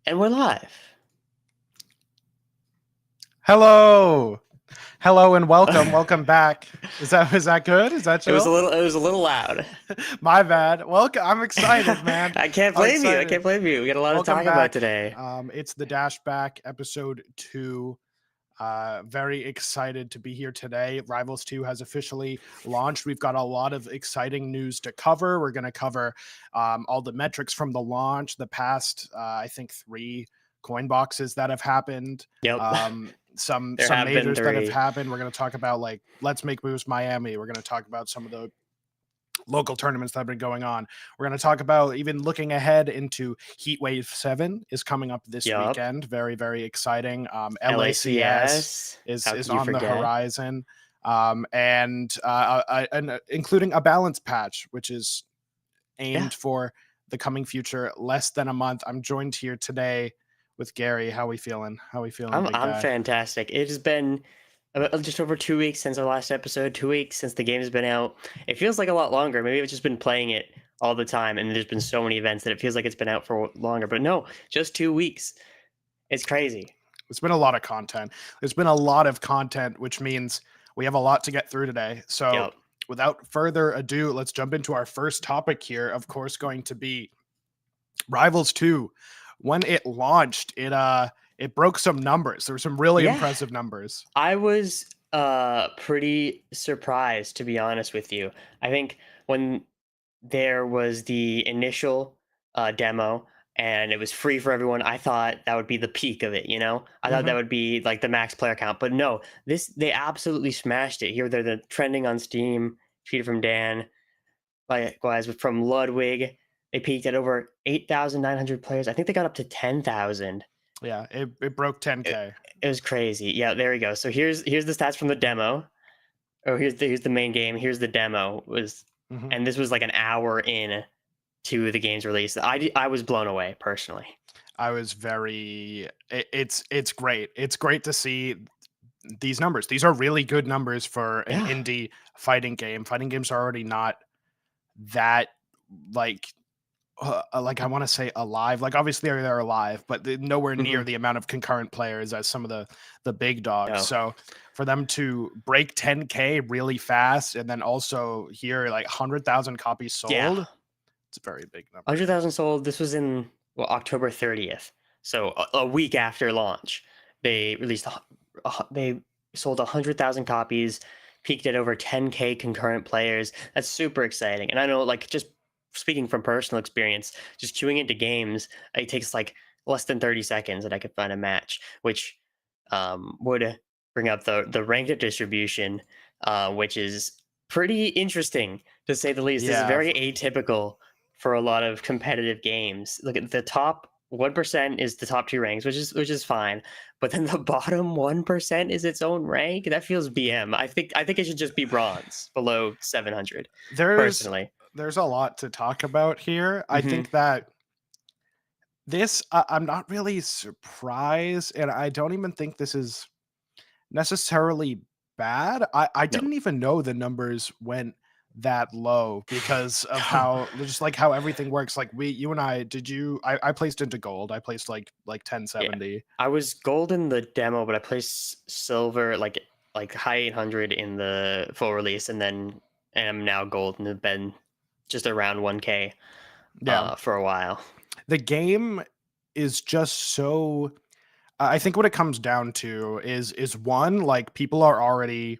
And we're live. Hello, hello, and welcome. Welcome back. Is that good? Is that chill? It was a little loud. My bad. Welcome. I'm excited, man. I can't I'm blame you. I excited. can't blame you. We got a lot to Welcome talk about back. today. It's the DashBack episode 2. Very excited to be here today. Rivals 2 has officially launched. We've got a lot of exciting news to cover. We're going to cover all the metrics from the launch, the past, I think, 3 coin boxes that have happened. Yep. Some There have been majors that have 3. happened. We're going to talk about like Let's Make Moves Miami. We're going to talk about some of the local tournaments that have been going on. We're going to talk about even looking ahead into HEATWAVE 7 is coming up this Yup. weekend. Very, very exciting. LACS LACS. How is could you on the forget? horizon. And including a balance patch, which is Yeah. aimed for the coming future, less than a month. I'm joined here today with Gary. How we feeling? How we feeling, big I'm guy? fantastic. It has been just over 2 weeks since our last episode. 2 weeks since the game's been out. It feels like a lot longer. Maybe I've just been playing it all the time, and there's been so many events that it feels like it's been out for longer. But no, just 2 weeks. It's crazy. It's been a lot of content. There's been a lot of content, which means we have a lot to get through today. So Yep. without further ado, let's jump into our first topic here. Of course, going to be Rivals 2. When it launched, it broke some numbers. There were some really impressive numbers. I was pretty surprised, to be honest with you. I think when there was the initial demo and it was free for everyone, I thought that would be the peak of it, you know? I thought that would be like the max player count. But no, they absolutely smashed it. Here they're the trending on Steam, tweeted from Dan, likewise from Ludwig. They peaked at over 8,900 players. I think they got up to 10,000. Yeah, it broke 10K. It was crazy. Yeah, there we go. So here's the stats from the demo. Oh, here's the main game. Here's the demo and this was like an hour in to the game's release. I was blown away personally. I was very. It's great. It's great to see these numbers. These are really good numbers for an Yeah. indie fighting game. Fighting games are already not that like I want to say alive. Like obviously they're alive, but they're nowhere near the amount of concurrent players as some of the big dogs. No. So for them to break 10K really fast and then also here like 100,000 copies sold, it's a very big number. 100,000 sold. This was in October 30th, so a week after launch. They released. They sold 100,000 copies, peaked at over 10K concurrent players. That's super exciting. And I know, like, just speaking from personal experience, just queuing into games, it takes like less than 30 seconds that I could find a match, which would bring up the ranked distribution, which is pretty interesting to say the least. This is very atypical for a lot of competitive games. Look at the top 1% is the top 2 ranks, which is fine, but then the bottom 1% is its own rank. That feels BM. I think it should just be bronze below 700. Personally, there's a lot to talk about here. I think that this I'm not really surprised, and I don't even think this is necessarily bad. I didn't even know the numbers went that low because of how just like how everything works. Like you and I, I placed into gold. I placed like 1070. Yeah. I was gold in the demo, but I placed silver like high 800 in the full release, and I'm now gold and have been just around 1K for a while. The game is just so I think what it comes down to is one, like people are already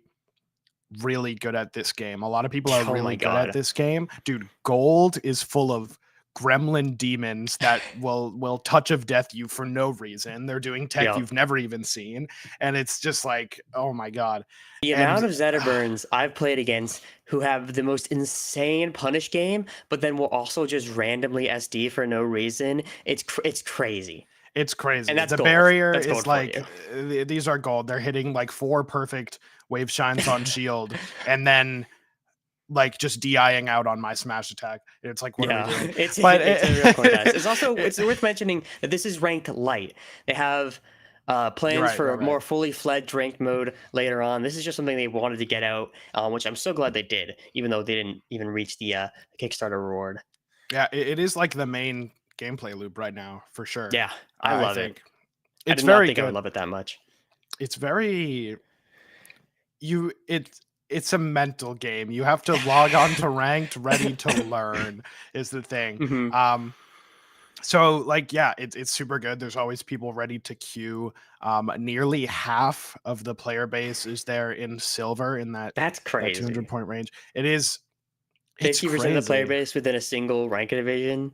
really good at this game. A lot of people are really good at this game. Dude, gold is full of gremlin demons that will touch of death you for no reason. They're doing tech you've never even seen, and it's just like, oh my god. The amount of Zetaburns I've played against who have the most insane punish game, but then will also just randomly SD for no reason. It's crazy. It's crazy. And that's the gold. barrier That's is like these are gold. They're hitting like 4 perfect wave shines on shield, and then like just DIing out on my smash attack. It's like, what are we doing? It's a real contest. It's also worth mentioning that this is ranked light. They have plans for a more fully fledged ranked mode later on. This is just something they wanted to get out, which I'm so glad they did, even though they didn't even reach the Kickstarter reward. Yeah, it is like the main gameplay loop right now for sure. Yeah, I love it. think I it's did not very think I would good. love it that much. It's very it's a mental game. You have to log on to ranked ready to learn is the thing. Hmm. So like yeah, it's super good. There's always people ready to queue. Nearly half of the player base is there in silver in That's that 200 crazy. point range. It's 50% of the player crazy. base within a single rank division.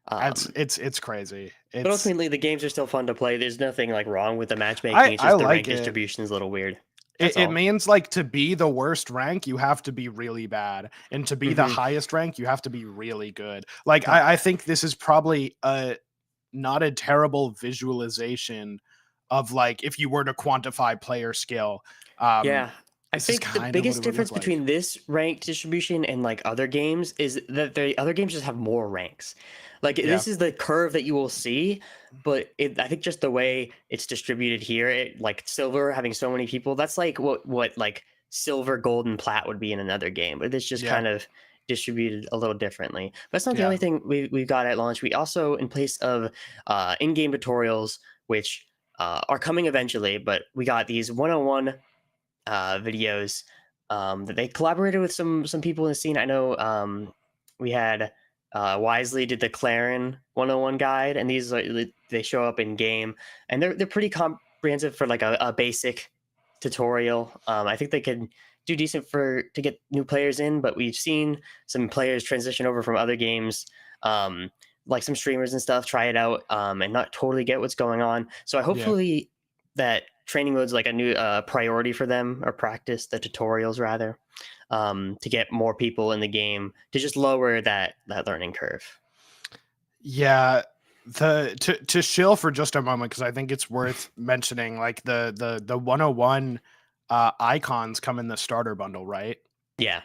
Um, It's crazy. but ultimately, the games are still fun to play. There's nothing like wrong with the matchmaking. It's I just the like rank it. distribution is a little weird. That's It all. means like to be the worst rank, you have to be really bad, and to be the Hmm. highest rank, you have to be really good. Like No, I think this is probably a not a terrible visualization of like if you were to quantify player skill. Um, yeah. I this is think the kind of what biggest it would difference look like. between this rank distribution and like other games is that the other games just have more ranks. Like Yeah, this is the curve that you will see, but I think just the way it's distributed here, like silver having so many people, that's like what like silver, gold, and plat would be in another game, but it's just yeah, kind of distributed a little differently. But that's not the yeah. only thing we've got at launch. We also, in place of in-game tutorials, which are coming eventually, but we got these 101 videos that they collaborated with some people in the scene. I know we had Wisely did the Clarin 101 guide, and these are, they show up in game, and they're pretty comprehensive for like a basic tutorial. I think they could do decent to get new players in, but we've seen some players transition over from other games. Like some streamers and stuff try it out and not totally get what's going on. So I Yeah. hopefully that training mode's like a new priority for them, or practice the tutorials rather, to get more people in the game to just lower that learning curve. Yeah, to shill for just a moment because I think it's worth mentioning. Like the 101 icons come in the starter bundle, right? Yeah.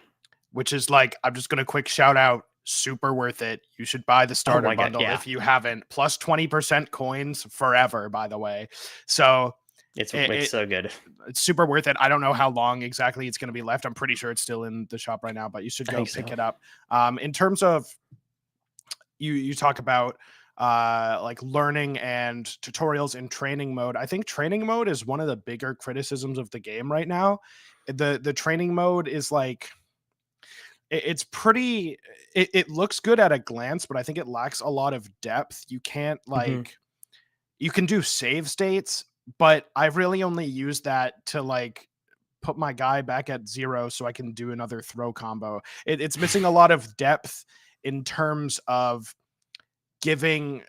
Which is like I'm just gonna quick shout out, super worth it. You should buy the Oh starter my god. bundle Yeah. if you haven't. Plus 20% coins forever, by the way. So It's so good. it's super worth it. I don't know how long exactly it's going to be left. I'm pretty sure it's still in the shop right now, but you should I go think pick so. it up. In terms of you talk about like learning and tutorials in training mode. I think training mode is one of the bigger criticisms of the game right now. The training mode is like it's pretty it looks good at a glance, but I think it lacks a lot of depth. You can't Hmm. like you can do save states, but I've really only used that to like put my guy back at 0 so I can do another throw combo. It's missing a lot of depth in terms of giving.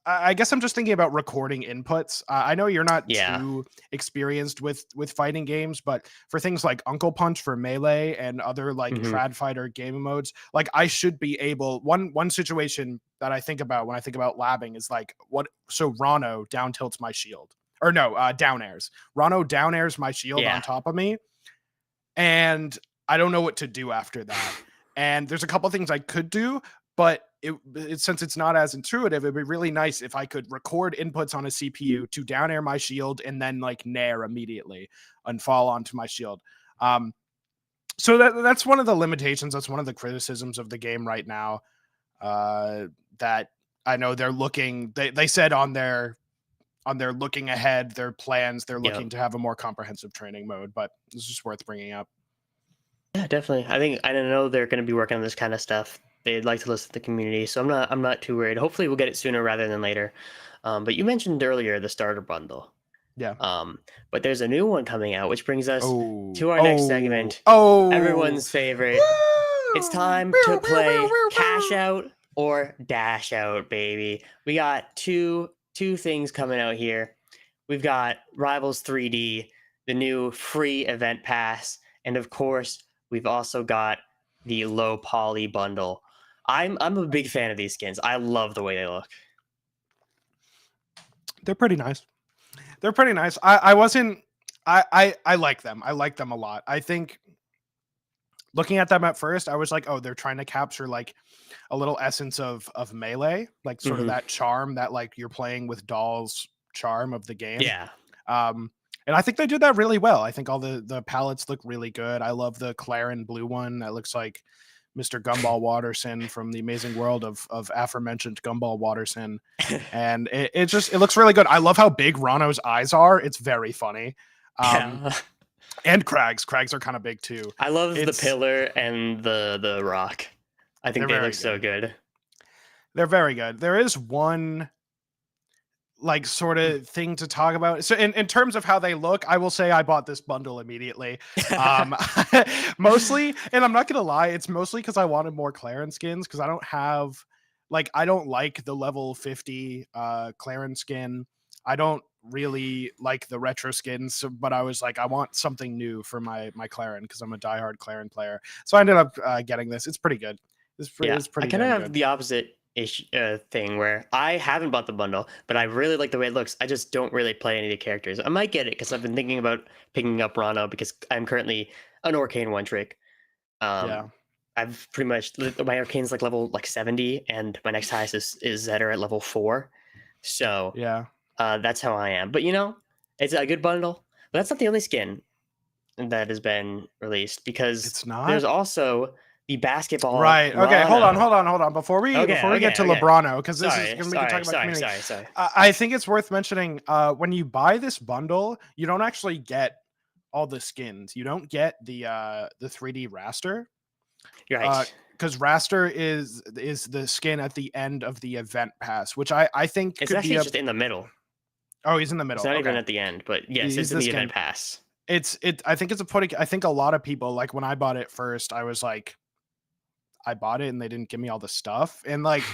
I guess I'm just thinking about recording inputs. I know you're not Yeah. too experienced with fighting games, but for things like Uncle Punch for Melee and other like Hmm. trad fighter game modes, like I should be able. One situation that I think about when I think about labbing is like what. So Rano down tilts my shield, or no, down airs. Rano down airs my shield on Yeah. top of me, and I don't know what to do after that. And there's a couple things I could do, but since it's not as intuitive, it'd be really nice if I could record inputs on a CPU to down air my shield and then like nair immediately and fall onto my shield. Um, so that's one of the limitations. That's one of the criticisms of the game right now. That I know they're looking. They said on their looking ahead, their plans, they're Yep. looking to have a more comprehensive training mode. But it's just worth bringing up. Yeah, definitely. I don't know they're going to be working on this kind of stuff. They'd like to listen to the community, so I'm not too worried. Hopefully, we'll get it sooner rather than later. But you mentioned earlier the starter bundle. Yeah. Um, but there's a new one coming out, which brings us Oh, to our next oh, segment, oh. everyone's favorite. It's Woo! time Woo, to woo, woo, play woo, Cash woo. Out or Dash Out, baby. We got two things coming out here. We've got Rivals 3D, the new free event pass, and of course, we've also got the low poly bundle. I'm a big fan of these skins. I love the way they look. They're pretty nice. They're pretty nice. I wasn't. I like them. I like them a lot. I think looking at them at first, I was like, oh, they're trying to capture like a little essence of Melee, like sort of Hmm. that charm that like you're playing with dolls charm of the game. Yeah. Um, and I think they did that really well. I think all the palettes look really good. I love the Clarin blue one. That looks like Mr. Gumball Watterson from the amazing world of aforementioned Gumball Watterson. And it looks really good. I love how big Rano's eyes are. It's very funny. Yeah. And Crag's are kind of big too. I love the pillar and the rock. I think they look so good. They're very good. There is one like sort of thing to talk about. So in terms of how they look, I will say I bought this bundle immediately. Mostly, and I'm not gonna lie, it's mostly because I wanted more Claren skins, because I don't like the level 50 Claren skin. I don't really like the retro skins, but I was like, I want something new for my Claren, because I'm a diehard Claren player. So I ended up getting this. It's pretty good. It's pretty I kind of have good. the opposite thing where I haven't bought the bundle, but I really like the way it looks. I just don't really play any of the characters. I might get it because I've been thinking about picking up Rano, because I'm currently an Arcane one trick. Yeah. I've pretty much, my Arcane's like level 70, and my next highest is Zetter at level 4. So Yeah. that's how I am. But it's a good bundle. But that's not the only skin that has been released, because It's not. there's also the basketball. Right. Okay. Rano. Hold on. Before we get to LeBrano, because this is going to be talking about community. Sorry. I think it's worth mentioning. When you buy this bundle, you don't actually get all the skins. You don't get the 3D raster. You're right. Because raster is the skin at the end of the event pass, which I think it's actually just in the middle. Oh, he's in the middle. It's not even at the end, but yes, it's in the event pass. I think I think a lot of people, like when I bought it first, I was like, I bought it and they didn't give me all the stuff. And like,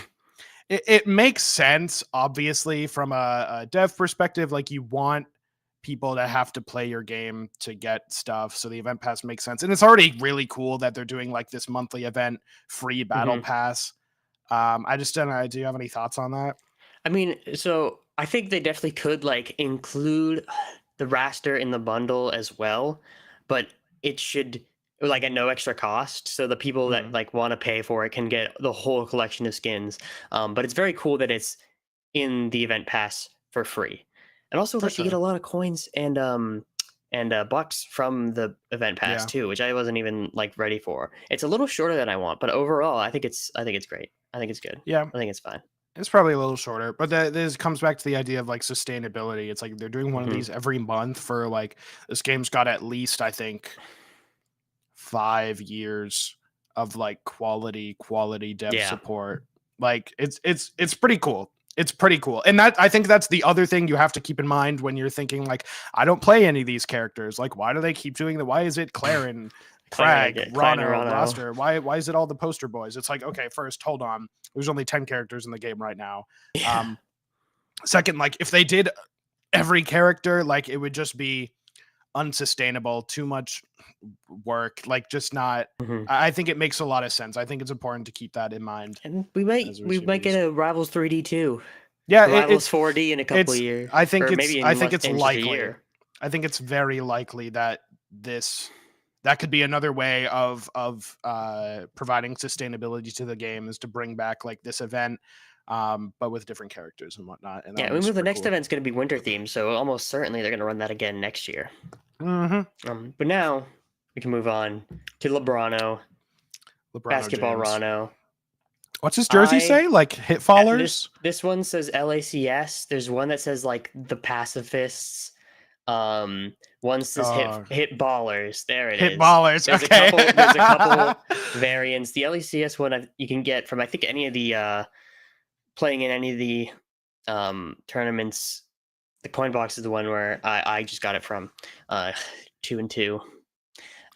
it makes sense, obviously, from a dev perspective. Like, you want people to have to play your game to get stuff. So the event pass makes sense. And it's already really cool that they're doing like this monthly event free battle pass. I just don't know. Do you have any thoughts on that? I mean, so I think they definitely could like include the raster in the bundle as well, but it should like at no extra cost, so the people that like want to pay for it can get the whole collection of skins. But it's very cool that it's in the event pass for free, and also you get a lot of coins and bucks from the event pass too, which I wasn't even like ready for. It's a little shorter than I want, but overall I think it's great. I think it's good. I think it's fine. It's probably a little shorter, but this comes back to the idea of like sustainability. It's like they're doing one of these every month for like, this game's got at least, I think, 5 years of like quality dev support. Like it's pretty cool. It's pretty cool. And that, I think that's the other thing you have to keep in mind when you're thinking like, I don't play any of these characters. Like, why do they keep doing that? Why is it Claren, Crag, Rano, roster? Why is it all the poster boys? It's like, okay, first, hold on. There's only 10 characters in the game right now. Second, like if they did every character, like it would just be unsustainable, too much work, like just not. I think it makes a lot of sense. I think it's important to keep that in mind. And we might get a Rivals 3D too. Yeah, Rivals 4D in a couple of years. I think it's likely. I think it's very likely that that could be another way of providing sustainability to the game, is to bring back like this event, but with different characters and whatnot. And yeah, the next event's going to be winter themed, so almost certainly they're going to run that again next year. But now we can move on to LeBrano basketball James. Rano. What's his jersey say? Like hit followers? This one says LACS. There's one that says like the pacifists. One says hit ballers. There it is. Hit ballers. There's a couple variants. The LACS one you can get from I think any of the playing in any of the tournaments. The COINBOX is the one where I just got it from 2 and 2.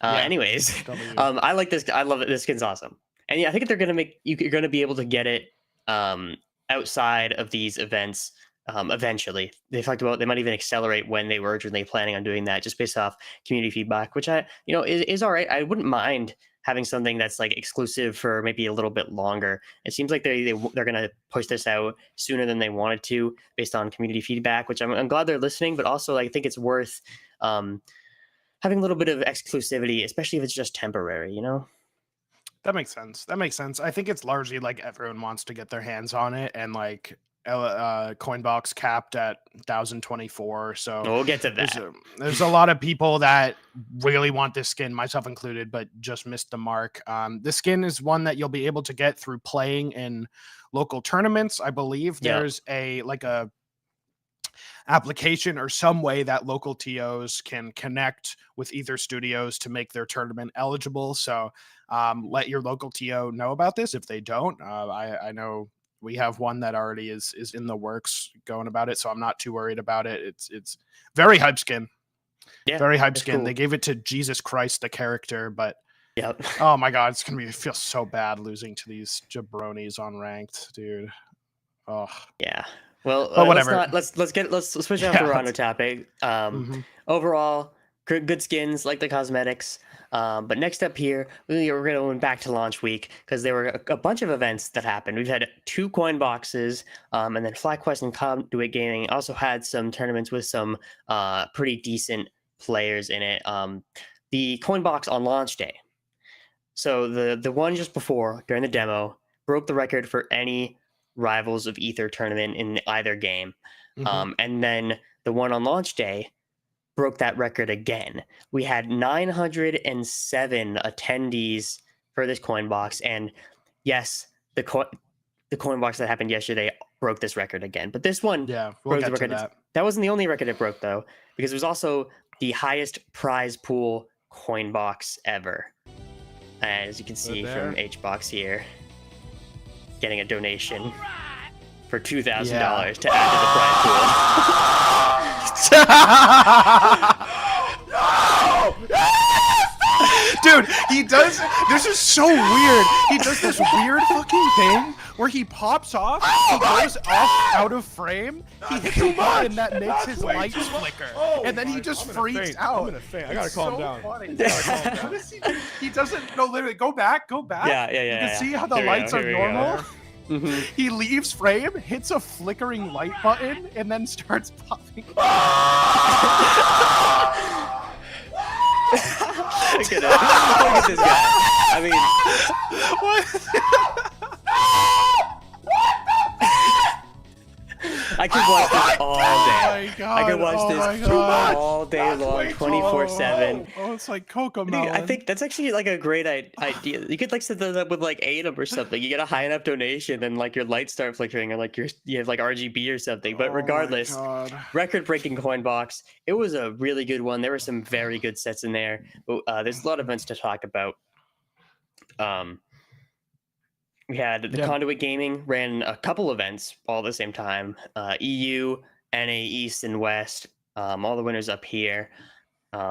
Anyways, I like this. I love it. This skin's awesome. And yeah, I think you're gonna be able to get it outside of these events eventually. They talked about they might even accelerate when they were originally planning on doing that, just based off community feedback, which is all right. I wouldn't mind having something that's like exclusive for maybe a little bit longer. It seems like they're gonna push this out sooner than they wanted to, based on community feedback, which I'm glad they're listening. But also, I think it's worth having a little bit of exclusivity, especially if it's just temporary. That makes sense. I think it's largely like everyone wants to get their hands on it, and like COINBOX capped at 1,024. So We'll get to that. There's a lot of people that really want this skin, myself included, but just missed the mark. This skin is one that you'll be able to get through playing in local tournaments. I believe there's a application or some way that local TOs can connect with Aether Studios to make their tournament eligible. So let your local TO know about this if they don't. I know we have one that already is in the works going about it, so I'm not too worried about it. It's very hype skin. Yeah, very hype skin. Cool. They gave it to Jesus Christ, the character, but oh my god, it's gonna feel so bad losing to these jabronis on ranked, dude. Oh yeah. Well, but whatever. Let's switch on to Rondo topic. Overall, good skins, like the cosmetics. But next up here, we're going to went back to launch week because there were a bunch of events that happened. We've had 2 coin boxes, and then FlyQuest and Conduit Gaming also had some tournaments with some pretty decent players in it. The coin box on launch day. So the one just before during the demo broke the record for any Rivals of Aether tournament in either game. And then the one on launch day broke that record again. We had 907 attendees for this coin box, and yes, the coin box that happened yesterday broke this record again. But this one, we'll get to that. That wasn't the only record it broke though, because it was also the highest prize pool coin box ever. As you can see from HBox here, getting a donation for $2,000 to add to the prize pool. Dude, he does. This is so weird. He does this weird fucking thing where he pops off, he goes off out of frame, he hits a button that makes his lights flicker, and then he just freaks out. I'm in a faint. I gotta calm down. He doesn't. No, literally, go back. Yeah. You can see how the lights are normal. He leaves frame, hits a flickering light button, and then starts popping. Look at this guy. I mean, what? I could watch this all day. God, I could watch this all day long, 24/7. Oh, it's like Cocomelon. I think that's actually like a great idea. You could like set that up with like AIM or something. You get a high enough donation, and like your lights start flickering, or like you have like RGB or something. But regardless, record-breaking coin box. It was a really good one. There were some very good sets in there. But there's a lot of events to talk about. We had the Conduit Gaming ran a couple events all at the same time. EU, NA East and West, all the winners up here.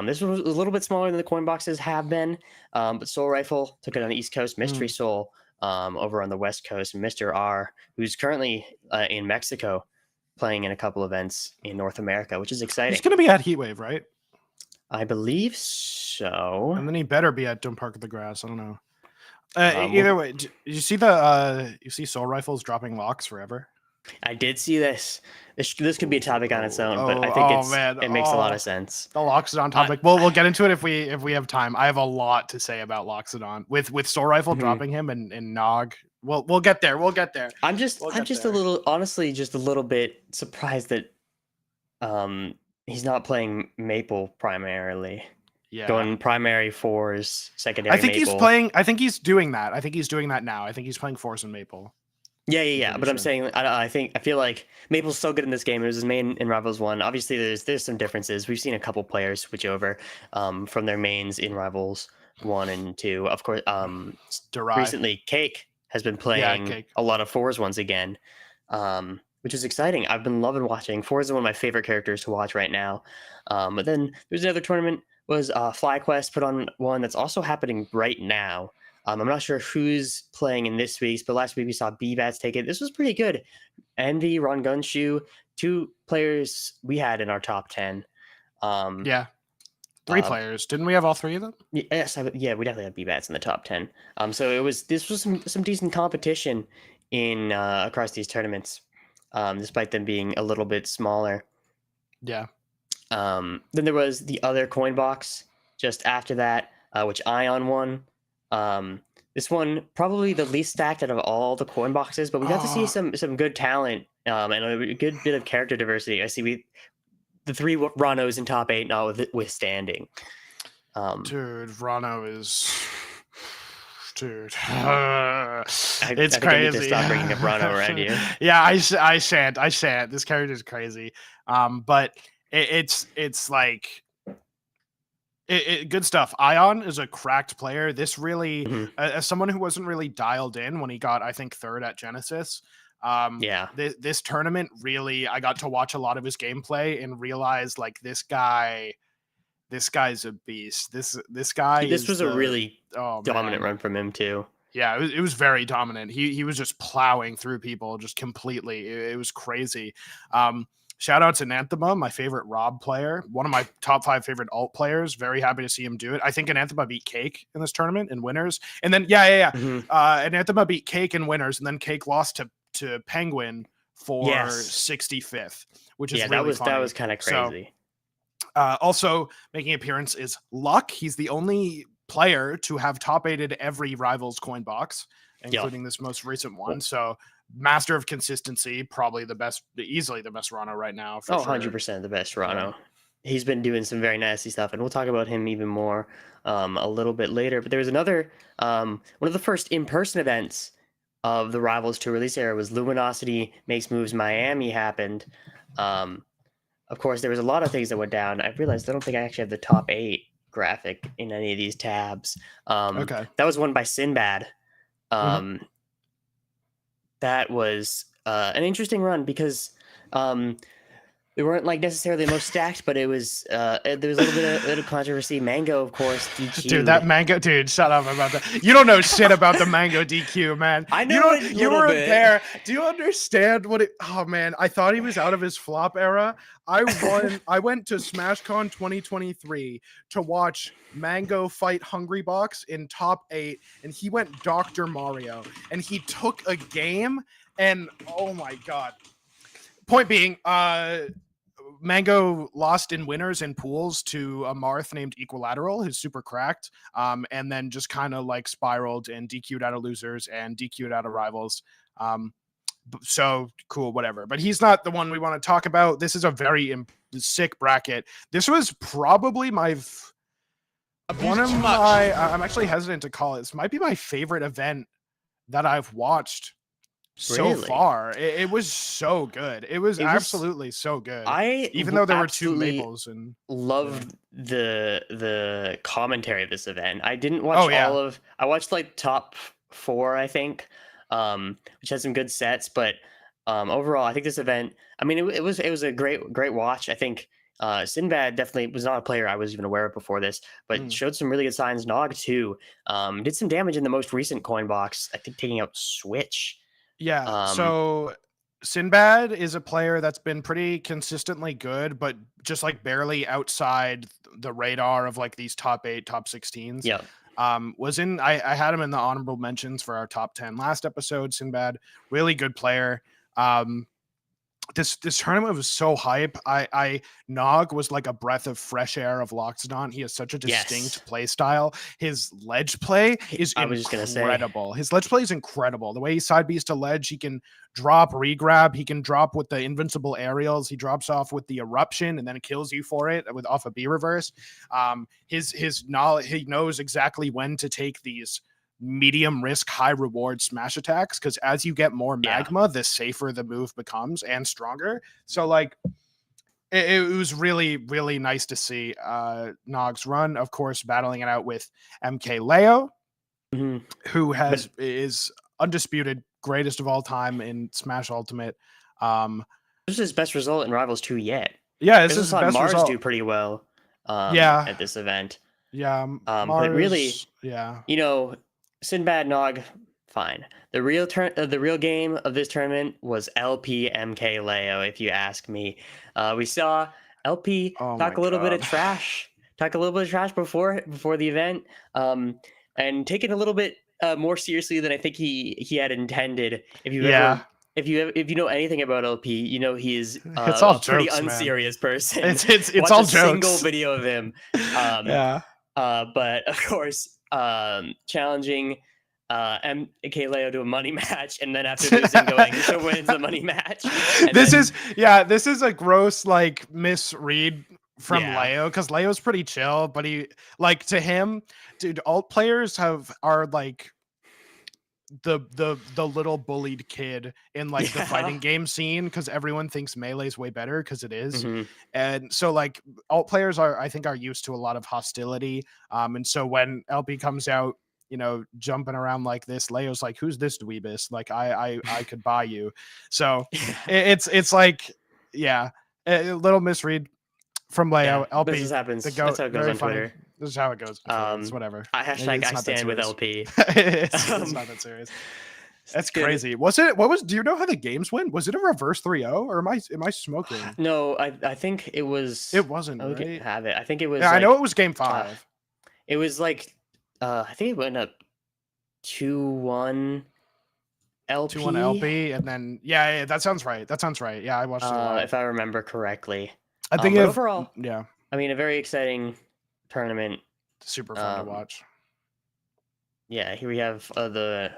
This was a little bit smaller than the coin boxes have been, but Soul Rifle took it on the East Coast. Mystery Soul over on the West Coast. And Mr. R, who's currently in Mexico, playing in a couple events in North America, which is exciting. He's going to be at HEATWAVE, right? I believe so. And then he better be at Don't Park the Grass. I don't know. Either way, did you see the you see Soul Rifles dropping locks forever? I did see this. This could be a topic on its own, but I think it makes a lot of sense. The Loxodon topic. We'll get into it if we have time. I have a lot to say about Loxodon with Soul Rifle dropping him and Nog. We'll get there. I'm just a little, honestly, just a little bit surprised that he's not playing Maple primarily. Yeah. Going primary fours, secondary. I think Maple. he's playing. I think he's doing that. I think he's doing that now. I think he's playing fours and Maple. Yeah. But I'm saying, I feel like Maple's so good in this game. It was his main in Rivals 1. Obviously, there's some differences. We've seen a couple players switch over from their mains in Rivals 1 and 2. Of course, recently Cake has been playing a lot of fours once again, which is exciting. I've been loving watching. Fours is one of my favorite characters to watch right now. But then there's another tournament. Was FlyQuest put on one that's also happening right now. I'm not sure who's playing in this week's, but last week we saw B-Bats take it. This was pretty good. Envy, Ron Gunshoe, 2 players we had in our top 10. 3 players. Didn't we have all 3 of them? Yes, we definitely had B-Bats in the top 10. So this was some decent competition in across these tournaments, despite them being a little bit smaller. Yeah. Then there was the other coin box just after that, which Ion won. This one probably the least stacked out of all the coin boxes, but we got to see some good talent and a good bit of character diversity. I see the 3 Ranos in top 8 notwithstanding. Dude, Rano is... Dude, it's crazy. I need to stop bringing up Rano around you. Yeah, I shan't. This character is crazy. But it's like good stuff. Ion is a cracked player. This really, as someone who wasn't really dialed in when he got, I think, 3rd at Genesis. This tournament really, I got to watch a lot of his gameplay and realize like this guy's a beast. This guy. This was a really dominant run from him too. Yeah, it was very dominant. He was just plowing through people just completely. It was crazy. Shout out to Anathema, my favorite Rob player, one of my top 5 favorite alt players. Very happy to see him do it. I think Anathema beat Cake in this tournament in winners, and then Anathema beat Cake in winners, and then Cake lost to Penguin for 65th, which is really funny. That was kind of crazy. Also making appearance is Luck. He's the only player to have top 8'd every Rivals COINBOX, including this most recent one. So master of consistency, probably easily the best Rano right now. For sure. 100% the best Rano. He's been doing some very nasty stuff, and we'll talk about him even more a little bit later. But there was another one of the first in-person events of the Rivals 2 release era was Luminosity Makes Moves Miami happened. Of course, there was a lot of things that went down. I realized I don't think I actually have the top 8 graphic in any of these tabs. That was won by Sinbad. That was an interesting run because they weren't like necessarily the most stacked, but it was there was a little bit of controversy. Mango, of course, DQ. Dude, that Mango, dude, shut up about that. You don't know shit about the Mango DQ, man. I know you weren't there. Do you understand what it? Oh man, I thought he was out of his flop era. I went to SmashCon 2023 to watch Mango fight Hungrybox in top 8, and he went Dr. Mario, and he took a game, and oh my god. Point being, Mango lost in winners and pools to a Marth named Equilateral, who's super cracked, and then just kind of like spiraled and DQ'd out of losers and DQ'd out of rivals. So cool, whatever. But he's not the one we want to talk about. This is a very sick bracket. This was probably I'm actually hesitant to call it. This might be my favorite event that I've watched so far. It was so good. It was absolutely so good. Even though there were 2 maples, and loved the commentary of this event. I didn't watch I watched like top 4, I think, which had some good sets, but overall I think this event, I mean, it was a great watch. I think Sinbad definitely was not a player I was even aware of before this, but showed some really good signs. Nog too did some damage in the most recent COINBOX, I think, taking out Switch. Yeah, so Sinbad is a player that's been pretty consistently good, but just like barely outside the radar of like these top 8, top 16s. Yeah. I had him in the honorable mentions for our top 10 last episode. Sinbad, really good player. This tournament was so hype. Nog was like a breath of fresh air of Loxodon. He has such a distinct play style. His ledge play is incredible. His ledge play is incredible. The way he side beats to ledge, he can drop, regrab. He can drop with the invincible aerials. He drops off with the eruption and then kills you for it with off a B reverse. His knowledge, he knows exactly when to take these medium risk, high reward smash attacks, because as you get more magma, the safer the move becomes and stronger. So like it was really, really nice to see Nog's run, of course, battling it out with MK Leo, who is undisputed greatest of all time in Smash Ultimate. This is his best result in Rivals 2 yet. Yeah, this is his best Mars result. Do pretty well at this event. Yeah, Mars, but really, you know, Sinbad, Nog, fine. The real game of this tournament was LP MK Leo, if you ask me. We saw LP talk a little bit of trash before the event, and taken a little bit more seriously than I think he had intended. If you know anything about LP, you know he is a pretty unserious person. It's all jokes. Single video of him. But of course, challenging MK Leo to a money match, and then after losing, going, "So wins the money match." And This then, is this is a gross like misread from yeah, Leo, because Leo's pretty chill, but he like to him, dude, alt players are like the little bullied kid in like the yeah, fighting game scene, because everyone thinks Melee's way better, because it is. hmm And so like alt players are, I think, are used to a lot of hostility. And so when LP comes out, jumping around like this, Leo's like, who's this dweebus? Like I could buy you. So yeah, it's like, yeah, a little misread from yeah. Leo. This LP, just the happens. That's goat, how it goes very on funny. Twitter. This is how it goes on Twitter. It's whatever. I hashtag It's I not that stand with serious. LP. It's Um, not that serious. That's good. crazy. Was it? What was? Do you know how the games went? Was it a reverse 3-0, or am I smoking? No, I think it was. It wasn't, Oh, we could right? have it. I think it was Yeah, I know it like, was game uh, 5. it was like, I think it went up 2-1 2-1 LP. LB, and then yeah, that sounds right. That sounds right. Yeah, I watched it live. If I remember correctly. I think But if overall, yeah, I mean, a very exciting tournament. super fun to Um, watch. yeah, here we have the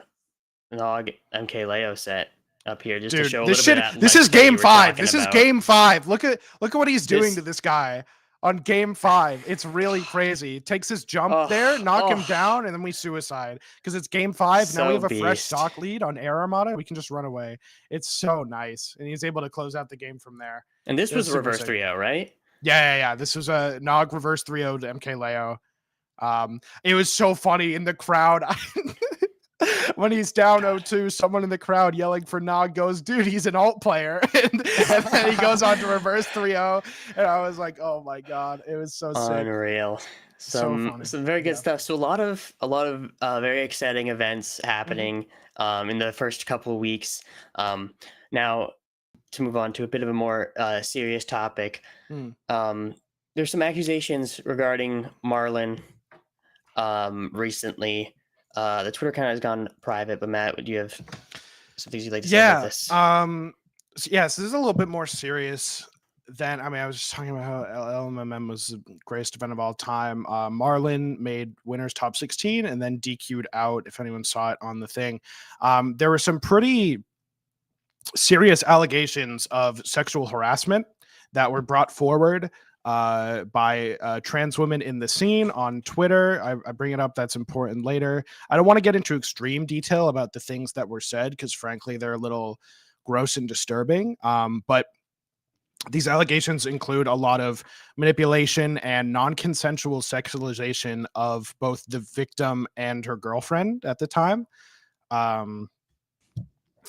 Nog MK Leo set up here just to Dude, show a this little bit shit. of that This life is that you game were 5. talking This is about. game 5. Look at what he's doing This, to this guy on game 5. It's really crazy. Takes his jump oh, there, knock him oh, down, and then we suicide, because it's game 5. Now we so have a fresh beast. stock lead on Air Armada. We can just run away. It's so nice, and he's able to close out the game from there. And this It was was a super reverse sick. 3-0, right? Yeah. This was a Nog reverse 3-0 to MK Leo. It was so funny in the crowd. When he's down God. 0-2, someone in the crowd yelling for Nog goes, dude, he's an alt player. And then he goes on to reverse 3-0. And I was like, oh my God, it was so sick. Unreal. So Some funny. some very good Yeah. stuff. So a lot of very exciting events happening in the first couple of weeks. Now to move on to a bit of a more serious topic. Mm. There's some accusations regarding Marlon recently. The Twitter account has gone private, but Matt, would you have some things you'd like to say about Yeah. this? So this is a little bit more serious than, I mean, I was just talking about how LMMM was the greatest event of all time. Marlon made winners top 16 and then DQ'd out, if anyone saw it on the thing. There were some pretty serious allegations of sexual harassment that were brought forward by trans women in the scene on Twitter. I bring it up. That's important later. I don't want to get into extreme detail about the things that were said, because frankly, they're a little gross and disturbing. But these allegations include a lot of manipulation and non-consensual sexualization of both the victim and her girlfriend at the time.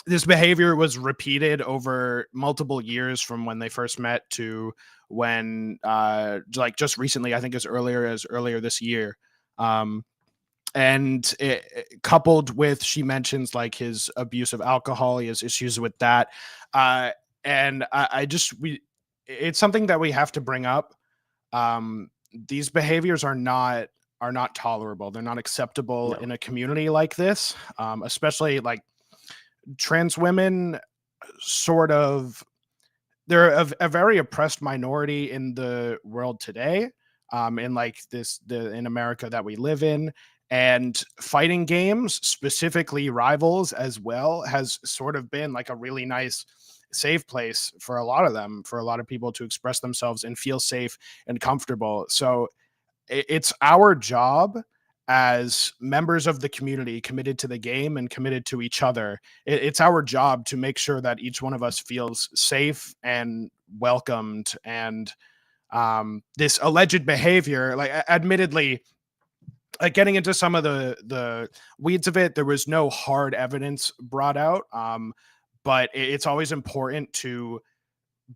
This behavior was repeated over multiple years, from when they first met to when like just recently, I think as earlier this year. And coupled with, she mentions like his abuse of alcohol, he has issues with that. And it's something that we have to bring up. These behaviors are not tolerable. They're not acceptable No. in a community like this, especially like trans women. Sort of, they're a very oppressed minority in the world today, in like in America that we live in. And fighting games, specifically Rivals as well, has sort of been like a really nice safe place for a lot of them, for a lot of people to express themselves and feel safe and comfortable. So it's our job as members of the community committed to the game and committed to each other. It's our job to make sure that each one of us feels safe and welcomed. And this alleged behavior, like admittedly, like getting into some of the weeds of it, there was no hard evidence brought out. But it's always important to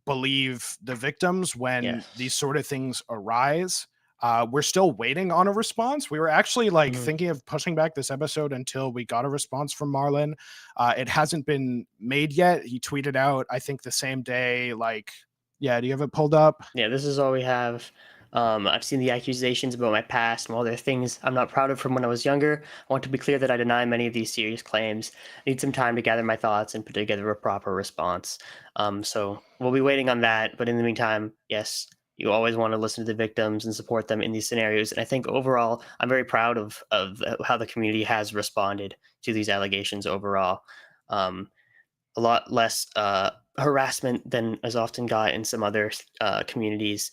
believe the victims when Yes. these sort of things arise. We're still waiting on a response. We were actually like thinking of pushing back this episode until we got a response from Marlon. It hasn't been made yet. He tweeted out, I think the same day, like, yeah, do you have it pulled up? Yeah, this is all we have. I've seen the accusations about my past, and while there are things I'm not proud of from when I was younger, I want to be clear that I deny many of these serious claims. I need some time to gather my thoughts and put together a proper response. So we'll be waiting on that. But in the meantime, yes, You always want to listen to the victims and support them in these scenarios. And I think overall, I'm very proud of how the community has responded to these allegations overall. Um, a lot less harassment than is often got in some other communities,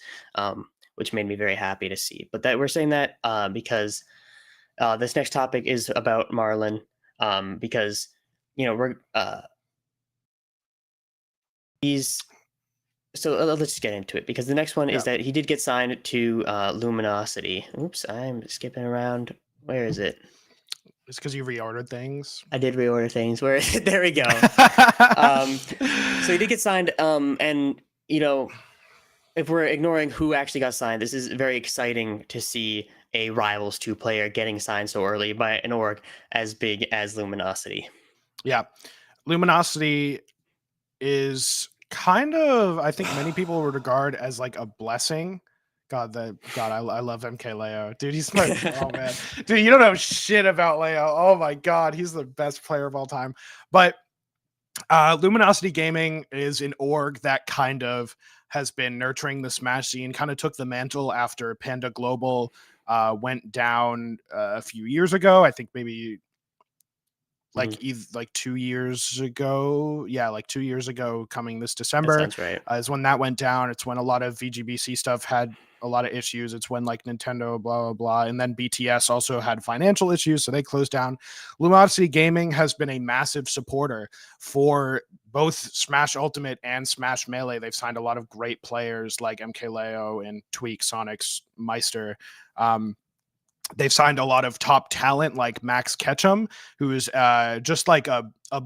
which made me very happy to see. But that we're saying that because this next topic is about Marlon, because we're he's so let's just get into it because the next one is that he did get signed to Luminosity. Oops, I'm skipping around. Where is it? It's because you reordered things. I did reorder things. Where there we go. So he did get signed, and if we're ignoring who actually got signed, this is very exciting to see a Rivals 2 player getting signed so early by an org as big as Luminosity. Yeah, Luminosity is kind of, I think many people would regard as like a blessing. I love MK Leo. Dude, he's my oh man. Dude, you don't know shit about Leo. Oh my god, he's the best player of all time. But Luminosity Gaming is an org that kind of has been nurturing the Smash scene, kind of took the mantle after Panda Global went down a few years ago. I think maybe like 2 years ago. Yeah, like 2 years ago, coming this December. That sounds right. Is when that went down. It's when a lot of VGBC stuff had a lot of issues. It's when like Nintendo, blah, blah, blah. And then BTS also had financial issues, so they closed down. Luminosity Gaming has been a massive supporter for both Smash Ultimate and Smash Melee. They've signed a lot of great players like MKLeo and Tweak, Sonics, Meister. They've signed a lot of top talent like Max Ketchum, who is just like a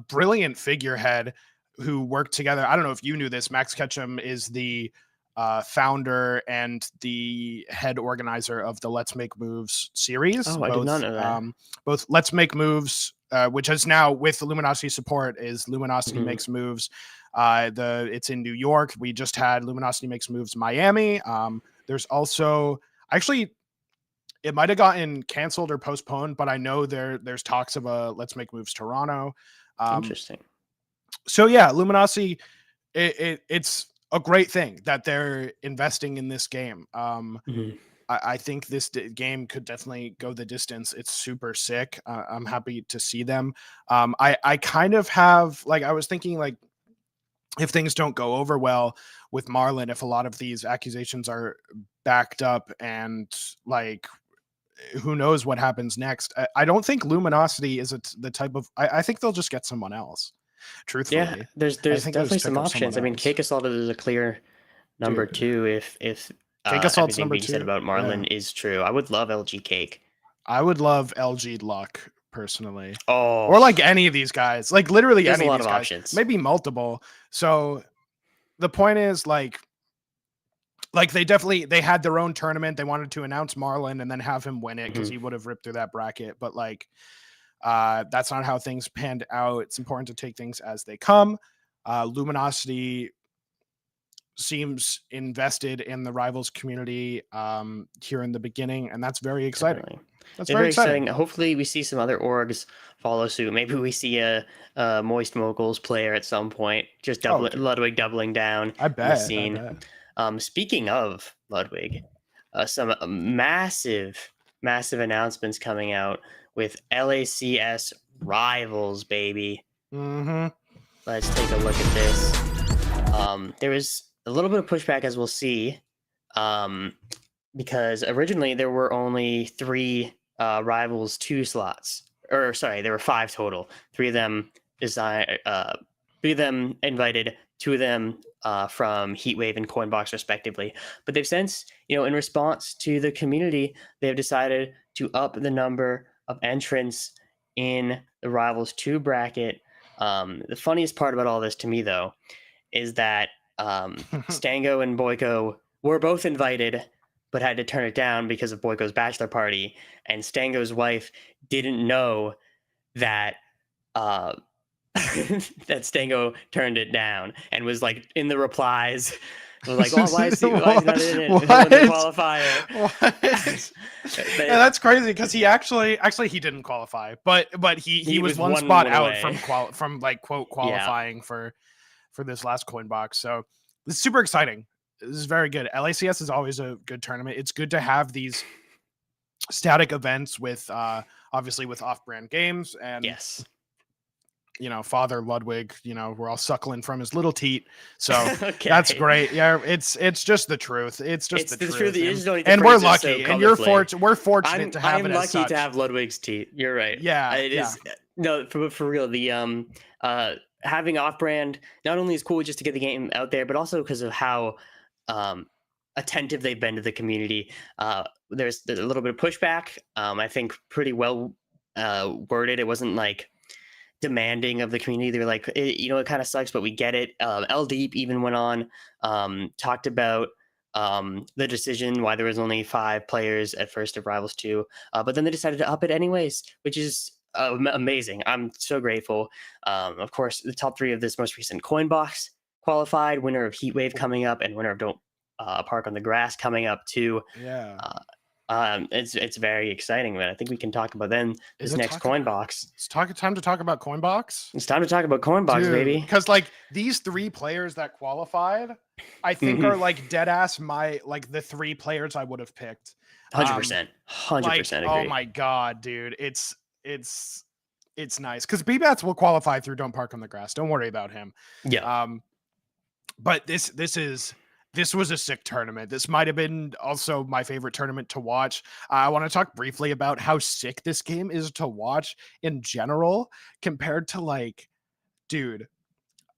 brilliant figurehead who worked together. I don't know if you knew this. Max Ketchum is the founder and the head organizer of the Let's Make Moves series. Oh, I did not know that. Both Let's Make Moves, which is now with the Luminosity support, is Luminosity Makes Moves. It's in New York. We just had Luminosity Makes Moves Miami. There's also actually, it might have gotten canceled or postponed, but I know there's talks of a Let's Make Moves Toronto. Interesting. So yeah, Luminosity, it's a great thing that they're investing in this game. I think this game could definitely go the distance. It's super sick. I'm happy to see them. I kind of have, like, I was thinking, like, if things don't go over well with Marlon, if a lot of these accusations are backed up and like, who knows what happens next. I don't think Luminosity is the type of, I think they'll just get someone else. Truthfully, yeah, there's definitely some options. I mean, Cake Assault is a clear number 2 if everything being said about Marlon is true. I would love LG Cake. I would love LG Luck personally. Oh, or like any of these guys, like literally there's any a lot of these of guys. options. Maybe multiple. So the point is, like they had their own tournament. They wanted to announce Marlon and then have him win it because he would have ripped through that bracket. But like, that's not how things panned out. It's important to take things as they come. Luminosity seems invested in the Rivals community here in the beginning, and that's very exciting. Definitely. That's very exciting. Hopefully we see some other orgs follow suit. Maybe we see a Moist Moguls player at some point, just Ludwig doubling down in the scene. Speaking of Ludwig, some massive announcements coming out with LACS Rivals, baby. Let's take a look at this. There was a little bit of pushback, as we'll see, because originally there were only 3 Rivals 2 slots. Or sorry, there were 5 total. 3 of them invited, 2 of them from HEATWAVE and COINBOX respectively. But they've since, in response to the community, they've decided to up the number of entrants in the Rivals 2 bracket. The funniest part about all this to me, though, is that Stango and Boyko were both invited, but had to turn it down because of Boyko's bachelor party. And Stango's wife didn't know that that Stango turned it down and was like in the replies. Was like, oh, why is he not in it? The qualifier. Yeah, that's crazy because he actually he didn't qualify, but he was one spot out from like quote qualifying for this last COINBOX. So this is super exciting. This is very good. LACS is always a good tournament. It's good to have these static events with obviously with off-brand games, and Yes. Father Ludwig, we're all suckling from his little teat. So Okay. that's great. Yeah, it's just the truth. It's just the truth. You just don't need to And we're phrase it so lucky. And we're fortunate to have I'm it lucky as such. to have Ludwig's teat. You're right. Yeah. It is no, for real. The having off-brand not only is cool just to get the game out there, but also because of how attentive they've been to the community. There's a little bit of pushback. I think pretty well worded. It wasn't like demanding of the community. They were like, it kind of sucks, but we get it. L Deep even went on, talked about the decision why there was only 5 players at first of Rivals 2, but then they decided to up it anyways, which is amazing. I'm so grateful. Of course, the top 3 of this most recent COINBOX qualified, winner of Heatwave coming up, and winner of Don't Park on the Grass coming up too. Yeah. It's very exciting, man. I think we can talk about then this next COINBOX. It's time to talk about COINBOX. It's time to talk about COINBOX, baby. Because like these 3 players that qualified, I think are like dead ass the 3 players I would have picked. 100%. 100% agree. Oh my god, dude. It's nice. Because BBats will qualify through Don't Park on the Grass. Don't worry about him. Yeah. But this was a sick tournament. This might have been also my favorite tournament to watch. I want to talk briefly about how sick this game is to watch in general compared to dude,